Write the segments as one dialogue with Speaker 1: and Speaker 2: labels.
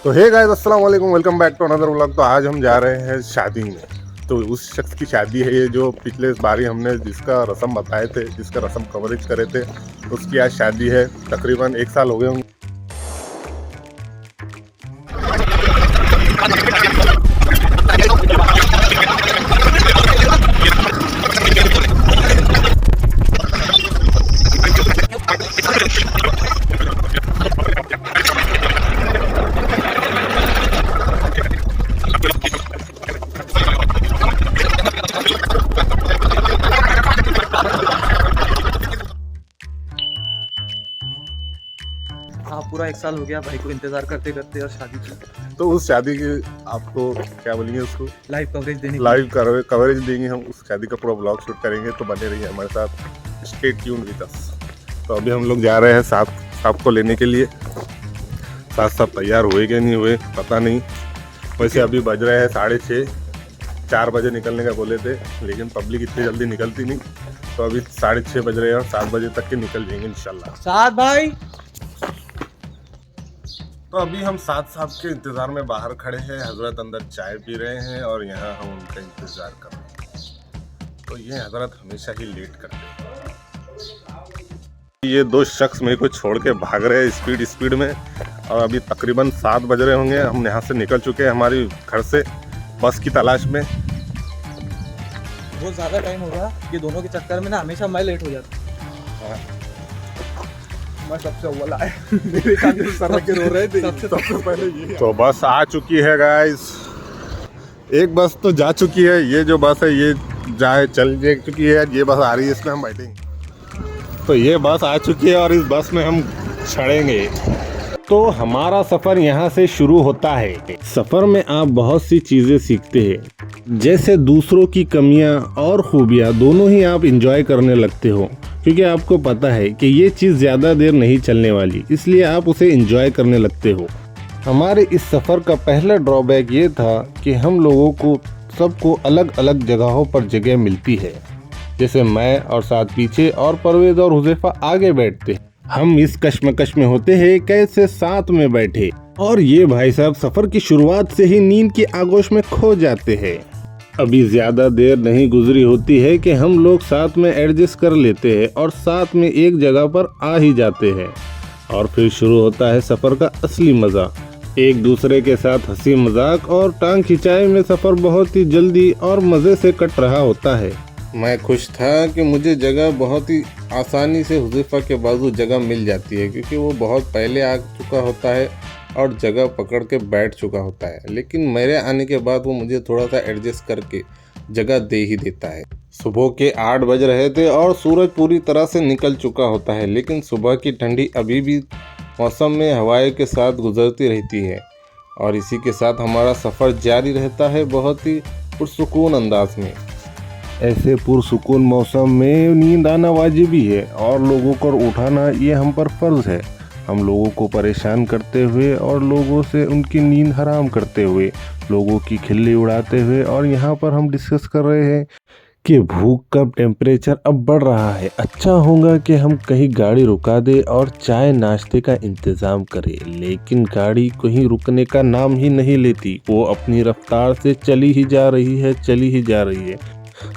Speaker 1: तो हे गाइस, अस्सलाम वालेकुम, welcome back to another vlog. तो आज हम जा रहे हैं शादी में। तो उस शख्स की शादी है ये जो पिछले बारी हमने जिसका रस्म बताए थे, जिसका रस्म कवरेज करे थे, उसकी आज शादी है। तकरीबन 1 साल हो गए होंगे।
Speaker 2: हाँ, पूरा 1 साल हो गया भाई को इंतजार करते करते और शादी की
Speaker 1: तो उस शादी की आपको क्या बोलेंगे, उसको
Speaker 2: लाइव कवरेज देने
Speaker 1: लाइव कवरेज देंगे हम। उस शादी का पूरा ब्लॉग शूट करेंगे, तो बने रहिए हमारे साथ, स्टे ट्यून्ड विद अस। तो अभी हम लोग जा रहे हैं साहब को लेने के लिए। साहब तैयार हुए कि नहीं हुए पता नहीं। वैसे अभी बज रहे हैं 6:30, 4 बजे निकलने का बोले थे, लेकिन पब्लिक इतनी जल्दी निकलती नहीं। तो अभी 6:30 बज रहे हैं और 7 बजे तक के निकल जाएंगे इंशाल्लाह।
Speaker 2: साथ भाई।
Speaker 1: तो अभी हम साहब के इंतज़ार में बाहर खड़े हैं। हजरत अंदर चाय पी रहे हैं और यहाँ हम उनका इंतज़ार कर रहे हैं। तो ये हजरत हमेशा ही लेट करते हैं। ये 2 शख्स मेरे को छोड़ के भाग रहे हैं स्पीड में। और अभी तकरीबन 7 बज रहे होंगे। हम यहाँ से निकल चुके हैं हमारी घर से बस की तलाश में।
Speaker 2: बहुत ज़्यादा टाइम हो गया। ये दोनों के चक्कर में ना हमेशा मैं लेट हो जाता हूँ। मैं सबसे अव्वल आया। मेरे कान से सर के रो रहे थे सबसे पहले ये।
Speaker 1: तो बस आ चुकी है गाइस। एक बस तो जा चुकी है। ये जो बस है ये चल चुकी है। ये बस आ रही है, इसमें हम बैठेंगे। तो ये बस आ चुकी है और इस बस में हम चढ़ेंगे। तो हमारा सफ़र यहाँ से शुरू होता है। सफ़र में आप बहुत सी चीज़ें सीखते हैं, जैसे दूसरों की कमियाँ और खूबियाँ दोनों ही आप इंजॉय करने लगते हो, क्योंकि आपको पता है कि ये चीज़ ज़्यादा देर नहीं चलने वाली, इसलिए आप उसे इंजॉय करने लगते हो। हमारे इस सफ़र का पहला ड्रॉबैक ये था कि हम लोगों को सबको अलग अलग जगहों पर जगह मिलती है। जैसे मैं और साथ पीछे और परवेज़ और हुज़ैफा आगे बैठते। हम इस कश्मकश में होते हैं कैसे साथ में बैठे, और ये भाई साहब सफ़र की शुरुआत से ही नींद की आगोश में खो जाते हैं। अभी ज़्यादा देर नहीं गुजरी होती है कि हम लोग साथ में एडजस्ट कर लेते हैं और साथ में एक जगह पर आ ही जाते हैं। और फिर शुरू होता है सफ़र का असली मज़ा। एक दूसरे के साथ हंसी मजाक और टांग खिंचाई में सफ़र बहुत ही जल्दी और मज़े से कट रहा होता है। मैं खुश था कि मुझे जगह बहुत ही आसानी से हुज़ैफा के बाजू जगह मिल जाती है, क्योंकि वो बहुत पहले आ चुका होता है और जगह पकड़ के बैठ चुका होता है। लेकिन मेरे आने के बाद वो मुझे थोड़ा सा एडजस्ट करके जगह दे ही देता है। सुबह के 8 बज रहे थे और सूरज पूरी तरह से निकल चुका होता है, लेकिन सुबह की ठंडी अभी भी मौसम में हवाएं के साथ गुजरती रहती है। और इसी के साथ हमारा सफ़र जारी रहता है बहुत ही पुरसुकून अंदाज में। ऐसे पुरसुकून मौसम में नींद आना वाजिबी है और लोगों को उठाना ये हम पर फ़र्ज़ है। हम लोगों को परेशान करते हुए और लोगों से उनकी नींद हराम करते हुए, लोगों की खिल्ली उड़ाते हुए, और यहाँ पर हम डिस्कस कर रहे हैं कि भूख का टेम्परेचर अब बढ़ रहा है। अच्छा होगा कि हम कहीं गाड़ी रुका दे और चाय नाश्ते का इंतज़ाम करें, लेकिन गाड़ी कहीं रुकने का नाम ही नहीं लेती। वो अपनी रफ्तार से चली ही जा रही है।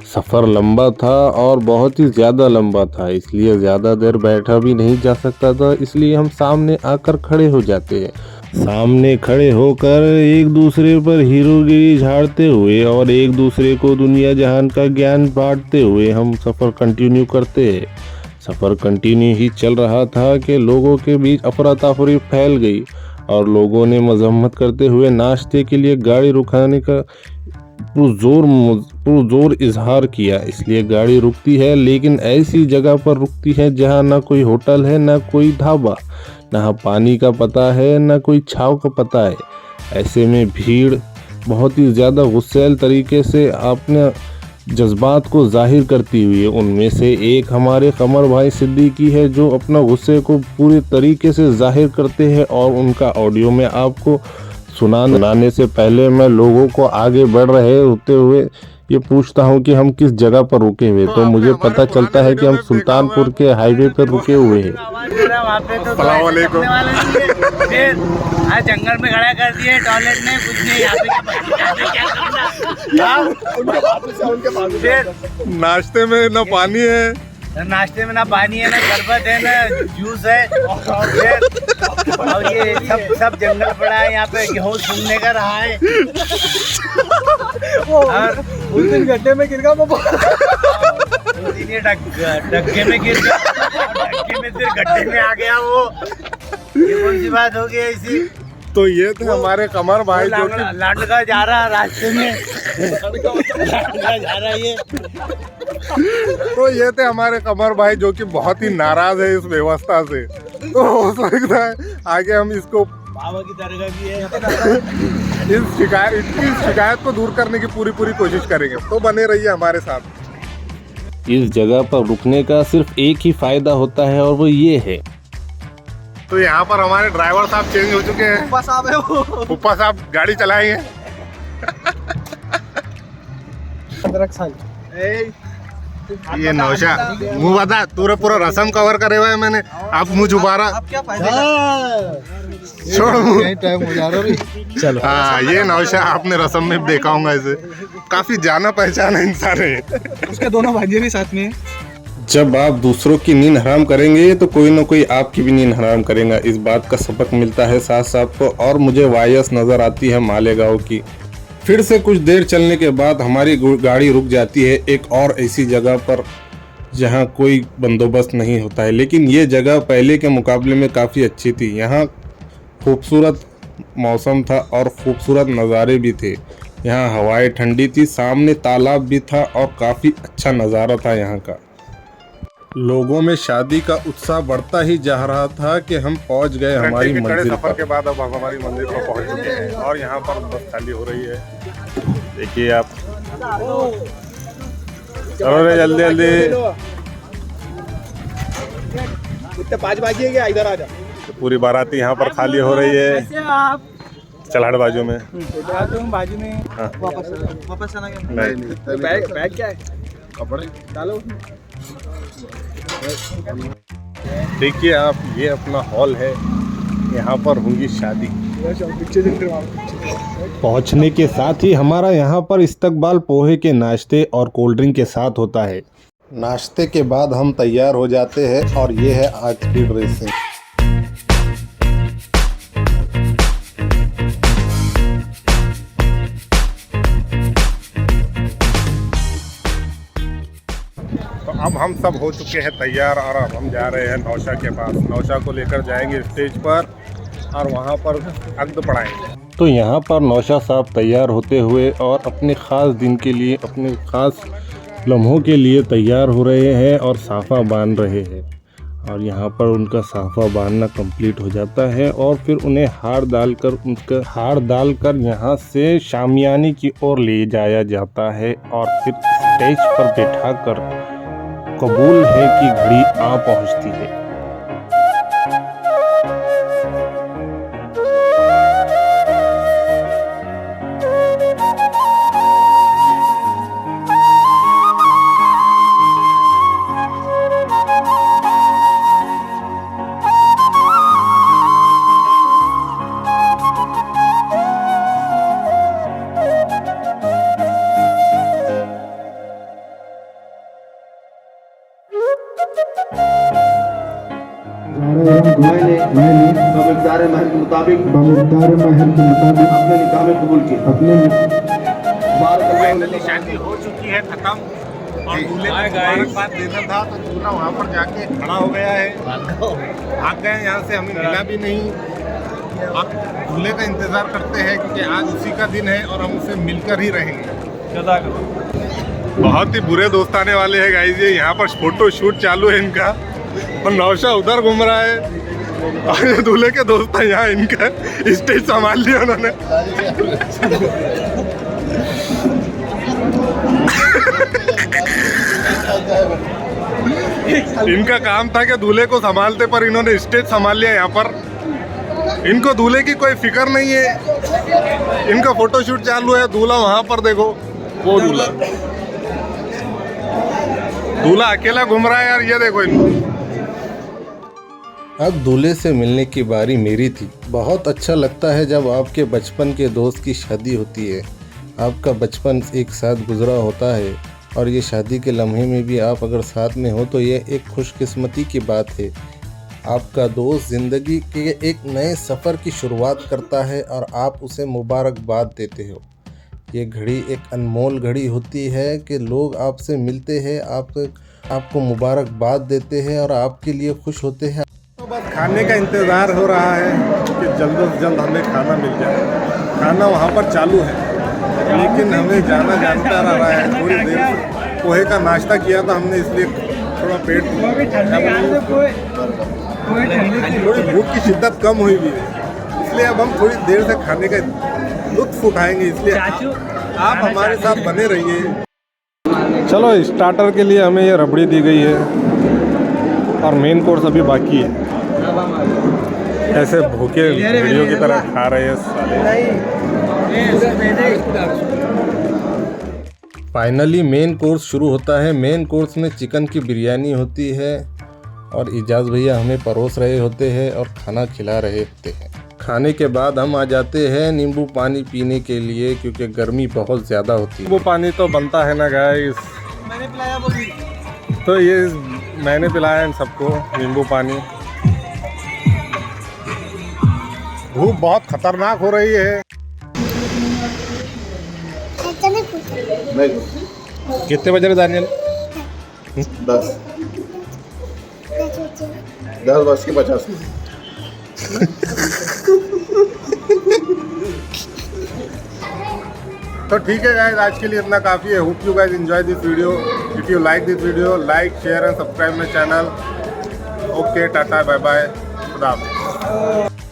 Speaker 1: सफ़र लंबा था और बहुत ही ज़्यादा लंबा था, इसलिए ज़्यादा देर बैठा भी नहीं जा सकता था। इसलिए हम सामने आकर खड़े हो जाते हैं। सामने खड़े होकर एक दूसरे पर हीरोगिरी झाड़ते हुए और एक दूसरे को दुनिया जहान का ज्ञान बांटते हुए हम सफ़र कंटिन्यू करते हैं। सफ़र कंटिन्यू ही चल रहा था कि लोगों के बीच अफरा तफरी फैल गई और लोगों ने मजम्मत करते हुए नाश्ते के लिए गाड़ी रुकाने का पुरजोर इजहार किया। इसलिए गाड़ी रुकती है, लेकिन ऐसी जगह पर रुकती है जहां ना कोई होटल है, ना कोई ढाबा, ना पानी का पता है, ना कोई छाव का पता है। ऐसे में भीड़ बहुत ही ज़्यादा गुस्सैल तरीके से अपने जज्बात को जाहिर करती हुई है। उनमें से एक हमारे कमर भाई सिद्दीकी है, जो अपना गुस्से को पूरे तरीके से जाहिर करते हैं और उनका ऑडियो में आपको सुनाने से पहले मैं लोगों को आगे बढ़ रहे होते हुए ये पूछता हूँ कि हम किस जगह पर रुके हुए, तो मुझे पता चलता है कि हम सुल्तानपुर के हाईवे पर रुके हुए हैं।
Speaker 3: अस्सलाम वालेकुम। जंगल में खड़ा कर दिए, टॉयलेट में कुछ नहीं, यहाँ पे
Speaker 1: नाश्ते में ना पानी है,
Speaker 3: नाश्ते में ना पानी है, ना शरबत है, ना जूस है, और ये सब जंगल पड़ा है। यहाँ पे गेहूँ सुनने का रहा है। और
Speaker 2: उस दिन गड्ढे में गिर गया वो।
Speaker 3: उस दिन ये डग्गे में गिर गया, डग्गे में फिर गड्ढे में आ गया वो। ये कौन सी बात हो गई ऐसी?
Speaker 1: तो ये थे हमारे कमर भाई जो कि
Speaker 3: लड़का जा रहा रास्ते में, लड़का जा रहा है ये।
Speaker 1: तो ये थे हमारे कमर भाई जो कि बहुत ही नाराज है इस व्यवस्था से। तो हो सकता है आगे हम इसको
Speaker 3: बाबा की दरगाह भी है,
Speaker 1: इसकी शिकायत को दूर करने की पूरी कोशिश करेंगे। तो बने रहिए हमारे साथ। इस जगह पर रुकने का सिर्फ एक ही फायदा होता है और वो ये है। तो यहाँ पर हमारे ड्राइवर साहब चेंज हो चुके हैं।
Speaker 2: पुप्पा साहब है वो।
Speaker 1: पुप्पा साहब गाड़ी चलाएंगे। ये नौशा मुँह बता, पूरा रस्म कवर करे हुआ है मैंने, आप मुँह छुपा रहा।
Speaker 2: अब क्या फायदा?
Speaker 1: छोड़ो,
Speaker 2: टाइम हो जा रहा है। चलो।
Speaker 1: हाँ ये नौशा आपने रस्म में देखा होगा, इसे काफी जाना पहचाना इंसान है।
Speaker 2: उसके दोनों भांजे भी साथ में हैं।
Speaker 1: जब आप दूसरों की नींद हराम करेंगे तो कोई ना कोई आपकी भी नींद हराम करेगा। इस बात का सबक मिलता है साथ साथ को। और मुझे वायस नज़र आती है मालेगांव की। फिर से कुछ देर चलने के बाद हमारी गाड़ी रुक जाती है एक और ऐसी जगह पर जहां कोई बंदोबस्त नहीं होता है, लेकिन ये जगह पहले के मुकाबले में काफ़ी अच्छी थी। यहाँ खूबसूरत मौसम था और खूबसूरत नज़ारे भी थे। यहाँ हवाएं ठंडी थी, सामने तालाब भी था और काफ़ी अच्छा नज़ारा था यहाँ का। लोगों में शादी का उत्साह बढ़ता ही जा रहा था कि हम पहुंच गए हमारी मंजिल पर। के बाद अब हम हमारी मंजिल पर पहुंच चुके हैं और यहाँ पर बस खाली हो रही है। देखिए आप, चलो रे जल्दी जल्दी।
Speaker 2: कितने 5 बाजी है क्या? इधर आ जा।
Speaker 1: पूरी बाराती यहाँ पर खाली हो रही है चलाड़ बाजू में।
Speaker 2: बाजू में
Speaker 1: हाँ।
Speaker 2: वापस आना क्या?
Speaker 1: नहीं,
Speaker 2: बैग क्या है? कपड़े डालो उसमें।
Speaker 1: देखिए आप, ये अपना हॉल है, यहाँ पर होगी शादी। पहुँचने के साथ ही हमारा यहाँ पर इस्तकबाल पोहे के नाश्ते और कोल्ड ड्रिंक के साथ होता है। नाश्ते के बाद हम तैयार हो जाते हैं और ये है आज की ड्रेसिंग। तो अब हम सब हो चुके हैं तैयार और अब हम जा रहे हैं नौशा के पास। नौशा को लेकर जाएंगे स्टेज पर और वहाँ पर अक़्द पढ़ाएंगे। तो यहाँ पर नौशा साहब तैयार होते हुए और अपने ख़ास दिन के लिए, अपने ख़ास लम्हों के लिए तैयार हो रहे हैं और साफ़ा बांध रहे हैं। और यहाँ पर उनका साफ़ा बांधना कंप्लीट हो जाता है और फिर उन्हें हार डालकर यहाँ से शामियाने की ओर ले जाया जाता है और फिर स्टेज पर बैठाकर कबूल है कि घड़ी आ पहुँचती है।
Speaker 4: बमिक़दार महर के मुताबिक अपने निकाह में कबूल की।
Speaker 1: फाइनली शादी हो चुकी है खत्म और दूल्हे को मुबारकबाद देना था तो दूल्हा वहाँ पर जाके खड़ा हो गया है। भाग गए यहाँ से, हमें मिला भी नहीं। अब दूल्हे का इंतज़ार करते हैं क्योंकि आज उसी का दिन है और हम उसे मिलकर ही रहेंगे। बहुत ही बुरे दोस्त आने वाले हैं गाइस। ये यहाँ पर फोटो शूट चालू है इनका और नौशा उधर घूम रहा है और ये दूल्हे के दोस्त हैं यहाँ। इनका स्टेज संभाल लिया उन्होंने। इनका काम था कि दूल्हे को संभालते, पर इन्होंने स्टेज संभाल लिया यहाँ पर। इनको दूल्हे की कोई फिक्र नहीं है। इनका फोटोशूट चालू है, दूल्हा वहाँ पर देखो वो दूल्हा दूल्हा अकेला घूम रहा है यार, ये देखो इनको।
Speaker 5: अब दूल्हे से मिलने की बारी मेरी थी। बहुत अच्छा लगता है जब आपके बचपन के दोस्त की शादी होती है। आपका बचपन एक साथ गुजरा होता है और ये शादी के लम्हे में भी आप अगर साथ में हो तो ये एक खुशकिस्मती की बात है। आपका दोस्त ज़िंदगी के एक नए सफ़र की शुरुआत करता है और आप उसे मुबारकबाद देते हो। ये घड़ी एक अनमोल घड़ी होती है कि लोग आपसे मिलते हैं, आपको मुबारकबाद देते हैं और आपके लिए खुश होते हैं।
Speaker 1: तो बस खाने का इंतज़ार हो रहा है कि जल्द से जल्द हमें खाना मिल जाए। खाना वहाँ पर चालू है लेकिन हमें जाना जानता रहा है। थोड़ी देर से पोहे का नाश्ता किया था हमने, इसलिए थोड़ा पेट थोड़ी भूख की शिद्दत कम हुई भी है, इसलिए अब हम थोड़ी देर से खाने का लुत्फ उठाएंगे। इसलिए आप हमारे साथ बने रहिए। चलो स्टार्टर के लिए हमें ये रबड़ी दी गई है और मेन कोर्स अभी बाकी है। ऐसे भूखे वीडियो की तरह खा रहे हैं साले।
Speaker 5: फाइनली मेन कोर्स शुरू होता है। मेन कोर्स में चिकन की बिरयानी होती है और इजाज़ भैया हमें परोस रहे होते हैं और खाना खिला रहे होते हैं। खाने के बाद हम आ जाते हैं नींबू पानी पीने के लिए क्योंकि गर्मी बहुत ज़्यादा होती है।
Speaker 1: नींबू पानी तो बनता है ना गाइस,
Speaker 2: मैंने पिलाया वो भी।
Speaker 1: तो ये मैंने पिलाया इन सबको नींबू पानी। धूप बहुत खतरनाक हो रही है। कितने बजे दानियल?
Speaker 5: 10:50
Speaker 1: तो ठीक है गाइस, आज के लिए इतना काफ़ी है। Hope you guys enjoy this video. If you like this video, like share and subscribe my channel. Okay, tata, bye bye, खुदा हाफिज़।